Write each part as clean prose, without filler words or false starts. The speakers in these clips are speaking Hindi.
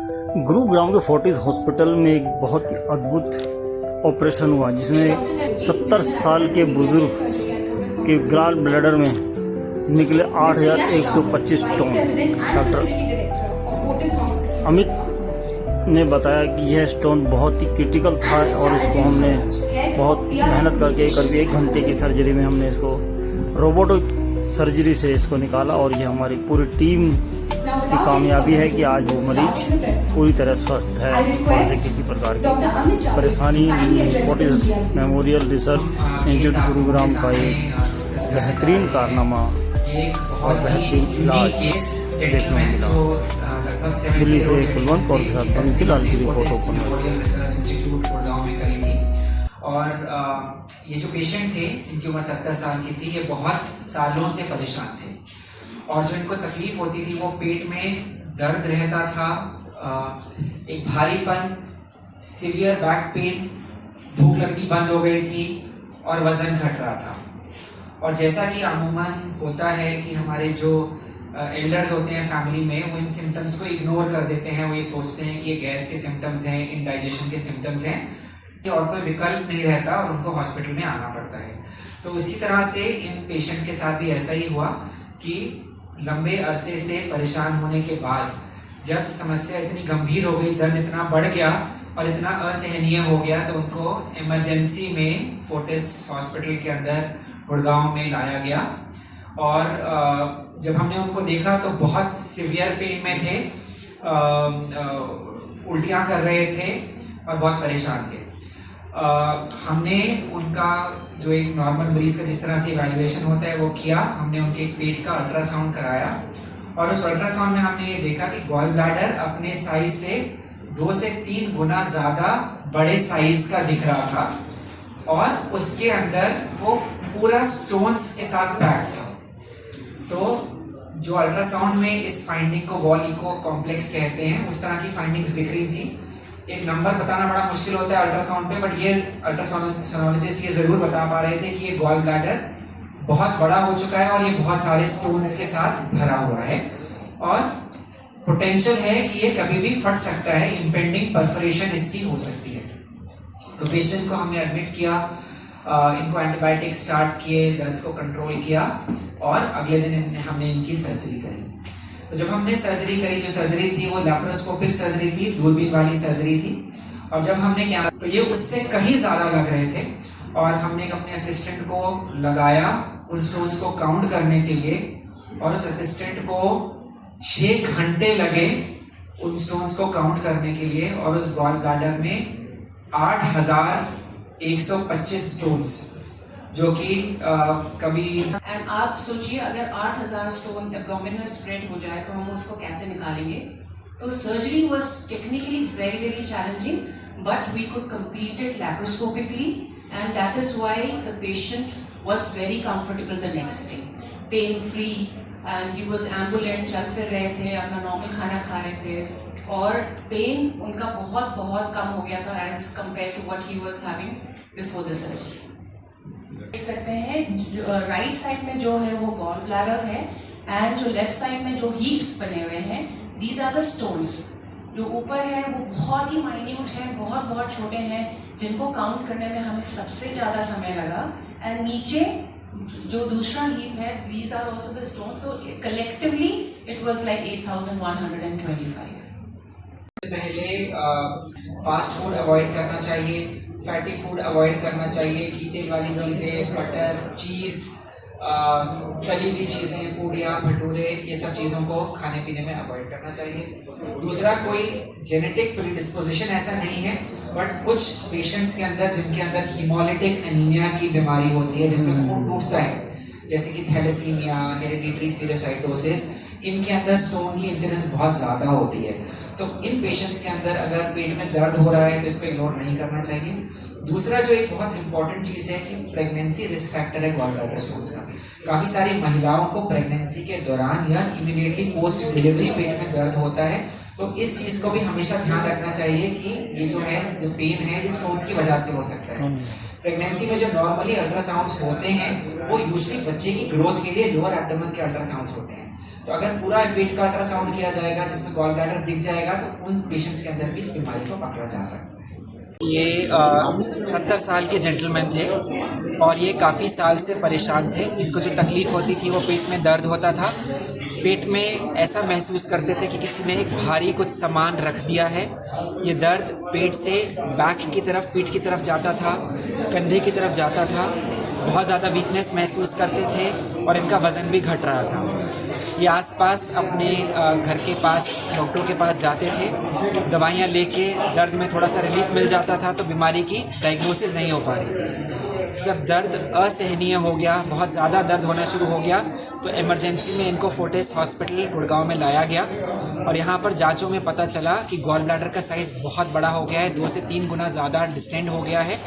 गुरुग्राम के फोर्टिस हॉस्पिटल में एक बहुत ही अद्भुत ऑपरेशन हुआ जिसमें 70 साल के बुजुर्ग के गॉल ब्लैडर में निकले 8,125 टन। डॉक्टर अमित ने बताया कि यह स्टोन बहुत ही क्रिटिकल था और इसको हमने बहुत मेहनत करके करीब 1 घंटे की सर्जरी में हमने इसको रोबोटिक सर्जरी से इसको निकाला और ये हमारी पूरी टीम की कामयाबी है कि आज वो मरीज पूरी तरह स्वस्थ है और उसे किसी प्रकार की परेशानी नहीं है। Fortis memorial research institute Gurugram का एक बेहतरीन कारनामा और बेहतरीन इलाज देखने को मिला। दिल्ली से कुलवंत कौर के साथ लाल की रिपोर्ट और ये जो पेशेंट थे जिनकी उम्र 70 साल की थी, ये बहुत सालों से परेशान थे और जो इनको तकलीफ होती थी वो पेट में दर्द रहता था, एक भारीपन, सीवियर बैक पेन, भूख लगनी बंद हो गई थी और वजन घट रहा था। और जैसा कि अमूमन होता है कि हमारे जो एल्डर्स होते हैं फैमिली में, वो इन सिम्टम्स को इग्नोर कर देते हैं। वो ये सोचते हैं कि ये गैस के सिम्टम्स हैं, इंडाइजेशन के सिम्टम्स हैं, और कोई विकल्प नहीं रहता और उनको हॉस्पिटल में आना पड़ता है। तो इसी तरह से इन पेशेंट के साथ भी ऐसा ही हुआ कि लंबे अरसे से परेशान होने के बाद जब समस्या इतनी गंभीर हो गई, दर्द इतना बढ़ गया और इतना असहनीय हो गया, तो उनको इमरजेंसी में फोर्टिस हॉस्पिटल के अंदर गुड़गांव में लाया गया। और जब हमने उनको देखा तो बहुत सीवियर पेन में थे, उल्टियाँ कर रहे थे और बहुत परेशान थे। हमने उनका जो एक नॉर्मल मरीज का जिस तरह से इवैल्यूएशन होता है वो किया। हमने उनके पेट का अल्ट्रासाउंड कराया और उस अल्ट्रासाउंड में हमने ये देखा कि गॉल ब्लैडर अपने साइज से 2 से 3 गुना ज़्यादा बड़े साइज का दिख रहा था और उसके अंदर वो पूरा स्टोन्स के साथ पैक था। तो जो अल्ट्रासाउंड में इस फाइंडिंग को वॉल इको कॉम्प्लेक्स कहते हैं, उस तरह की फाइंडिंग्स दिख रही थी। एक नंबर बताना बड़ा मुश्किल होता है अल्ट्रासाउंड पे, बट ये अल्ट्रासोनोलॉजिस्ट ये जरूर बता पा रहे थे कि ये गॉल ब्लैडर बहुत बड़ा हो चुका है और ये बहुत सारे स्टोन्स के साथ भरा हुआ है और पोटेंशियल है कि ये कभी भी फट सकता है, इम्पेंडिंग परफोरेशन इसकी हो सकती है। तो पेशेंट को हमने एडमिट किया, इनको एंटीबायोटिक स्टार्ट किए, दर्द को कंट्रोल किया और अगले दिन हमने इनकी सर्जरी करी। तो जब हमने सर्जरी करी, जो सर्जरी थी वो लैप्रोस्कोपिक सर्जरी थी, दूरबीन वाली सर्जरी थी। और जब हमने क्या तो ये उससे कहीं ज़्यादा लग रहे थे और हमने अपने असिस्टेंट को लगाया उन स्टोन्स को काउंट करने के लिए और उस असिस्टेंट को 6 घंटे लगे उन स्टोन्स को काउंट करने के लिए और उस गॉल ब्लैडर में 8,125 स्टोन्स, जो कि कभी एंड आप सोचिए अगर 8,000 स्टोन एब्डोमेन में स्प्रेड हो जाए तो हम उसको कैसे निकालेंगे। तो surgery was technically very challenging, but we could complete it laparoscopically and that is why the patient was very comfortable the next day, pain free and he was ambulant, चल फिर रहे थे, अपना नॉर्मल खाना खा रहे थे और पेन उनका बहुत कम हो गया था as compare to what he was having before the surgery. देख सकते हैं राइट साइड में जो है वो गॉल ब्लैडर है एंड जो लेफ्ट साइड में जो हीप्स बने हुए हैं, दीज आर द स्टोन्स। जो ऊपर है वो बहुत ही माइन्यूट है, बहुत छोटे हैं, जिनको काउंट करने में हमें सबसे ज़्यादा समय लगा। एंड नीचे जो दूसरा हीप है, these are also the stones. So collectively it was like 8,125। पहले फास्ट फूड अवॉइड करना चाहिए, फैटी फूड अवॉइड करना चाहिए, घी तेल वाली चीज़ें, बटर, चीज़, तली हुई चीज़ें, पूड़ियाँ, भटूरे, ये सब चीज़ों को खाने पीने में अवॉइड करना चाहिए। दूसरा, कोई जेनेटिक प्रीडिस्पोजिशन ऐसा नहीं है, बट कुछ पेशेंट्स के अंदर जिनके अंदर हीमोलिटिक एनीमिया की बीमारी होती है जिसमें खून टूटता है, जैसे कि थैलेसीमिया, हेरिडिटरी सीरोसाइटोसिस, इनके अंदर स्टोन की इंसिडेंस बहुत ज़्यादा होती है। तो इन पेशेंट्स के अंदर अगर पेट में दर्द हो रहा है तो इसको इग्नोर नहीं करना चाहिए। दूसरा जो एक बहुत इंपॉर्टेंट चीज़ है कि प्रेगनेंसी रिस्क फैक्टर है गॉल ब्लैडर स्टोन्स का। काफ़ी सारी महिलाओं को प्रेगनेंसी के दौरान या इमीडिएटली पोस्ट डिलीवरी पेट में दर्द होता है, तो इस चीज़ को भी हमेशा ध्यान रखना चाहिए कि ये जो है, जो पेन है, ये स्टोन्स की वजह से हो सकता है। प्रेगनेंसी में जो नॉर्मली अल्ट्रासाउंड्स होते हैं वो यूजुअली बच्चे की ग्रोथ के लिए लोअर एब्डोमेन के अल्ट्रासाउंड्स होते हैं। तो अगर पूरा पेट का अल्ट्रासाउंड किया जाएगा जिसमें गॉल ब्लैडर दिख जाएगा तो उन पेशेंट्स के अंदर भी इस बीमारी को पकड़ा जा सकता है। ये 70 साल के जेंटलमैन थे और ये काफ़ी साल से परेशान थे। इनको जो तकलीफ़ होती थी वो पेट में दर्द होता था। पेट में ऐसा महसूस करते थे कि किसी ने एक भारी कुछ सामान रख दिया है। ये दर्द पेट से बैक की तरफ, पीठ की तरफ जाता था, कंधे की तरफ जाता था। बहुत ज़्यादा वीकनेस महसूस करते थे और इनका वज़न भी घट रहा था। ये आसपास अपने घर के पास डॉक्टर के पास जाते थे, दवाइयाँ लेके दर्द में थोड़ा सा रिलीफ मिल जाता था तो बीमारी की डायग्नोसिस नहीं हो पा रही थी। जब दर्द असहनीय हो गया, बहुत ज़्यादा दर्द होना शुरू हो गया तो इमरजेंसी में इनको फोर्टिस हॉस्पिटल गुड़गांव में लाया गया और यहाँ पर जांचों में पता चला कि गॉल ब्लैडर का साइज़ बहुत बड़ा हो गया है, 2 से 3 गुना ज़्यादा डिस्टेंड हो गया है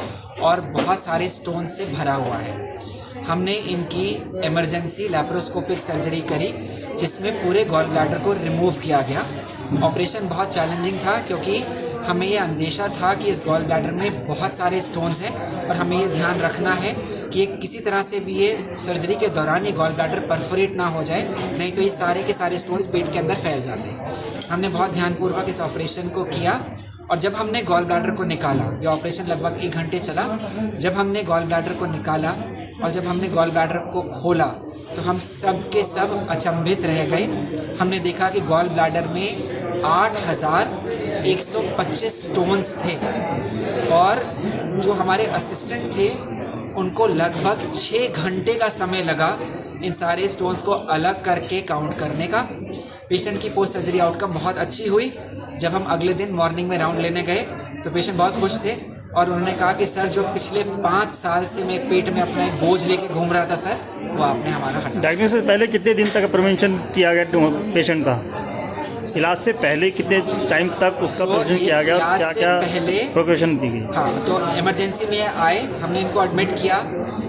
और बहुत सारे स्टोन से भरा हुआ है। हमने इनकी इमरजेंसी लैप्रोस्कोपिक सर्जरी करी जिसमें पूरे गॉल ब्लैडर को रिमूव किया गया। ऑपरेशन बहुत चैलेंजिंग था क्योंकि हमें ये अंदेशा था कि इस गॉल ब्लैडर में बहुत सारे स्टोन्स हैं और हमें ये ध्यान रखना है कि किसी तरह से भी ये सर्जरी के दौरान ये गॉल ब्लैडर परफोरेट ना हो जाए, नहीं तो ये सारे के सारे स्टोन्स पेट के अंदर फैल जाते हैं। हमने बहुत ध्यानपूर्वक इस ऑपरेशन को किया और जब हमने गॉल ब्लैडर को निकाला, ये ऑपरेशन लगभग 1 घंटे चला। जब हमने गॉल ब्लैडर को निकाला और जब हमने गॉल ब्लैडर को खोला तो हम सब के सब अचंभित रह गए। हमने देखा कि गॉल ब्लैडर में 8125 स्टोन्स थे और जो हमारे असिस्टेंट थे उनको लगभग 6 घंटे का समय लगा इन सारे स्टोन्स को अलग करके काउंट करने का। पेशेंट की पोस्ट सर्जरी आउटकम बहुत अच्छी हुई। जब हम अगले दिन मॉर्निंग में राउंड लेने गए तो पेशेंट बहुत खुश थे और उन्होंने कहा कि सर जो पिछले 5 साल से मैं पेट में अपना एक बोझ लेके घूम रहा था सर, वो आपने हमारा हटा। डायग्नोसिस पहले कितने दिन तक प्रिवेंशन किया गया पेशेंट का? इलाज से पहले कितने टाइम तक उसका प्रिवेंशन किया गया और क्या क्या प्रिकॉशन दी गई? हाँ, तो इमरजेंसी में आए, हमने इनको एडमिट किया।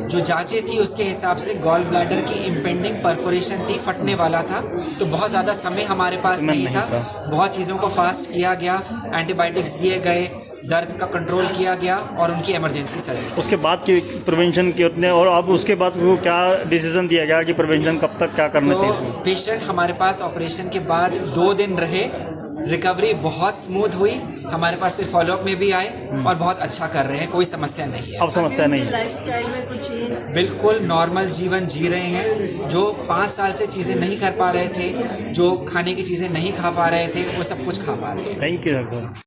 जो जांचें थी उसके हिसाब से गॉल ब्लैडर की इम्पेंडिंग परफोरेशन थी, फटने वाला था, तो बहुत ज़्यादा समय हमारे पास नहीं था। बहुत चीज़ों को फास्ट किया गया, एंटीबायोटिक्स दिए गए, दर्द का कंट्रोल किया गया और उनकी इमरजेंसी सर्जरी। उसके बाद की प्रिवेंशन की उतने और अब उसके बाद वो क्या डिसीजन दिया गया कि प्रिवेंशन कब तक क्या करना चाहिए? पेशेंट हमारे पास ऑपरेशन के बाद 2 दिन रहे, रिकवरी बहुत स्मूथ हुई। हमारे पास फिर फॉलोअप में भी आए और बहुत अच्छा कर रहे हैं, कोई समस्या नहीं है। अब समस्या नहीं है? लाइफस्टाइल में कुछ चेंज? बिल्कुल नॉर्मल जीवन जी रहे हैं। जो 5 साल से चीज़ें नहीं कर पा रहे थे, जो खाने की चीज़ें नहीं खा पा रहे थे, वो सब कुछ खा पा रहे हैं। Thank you doctor.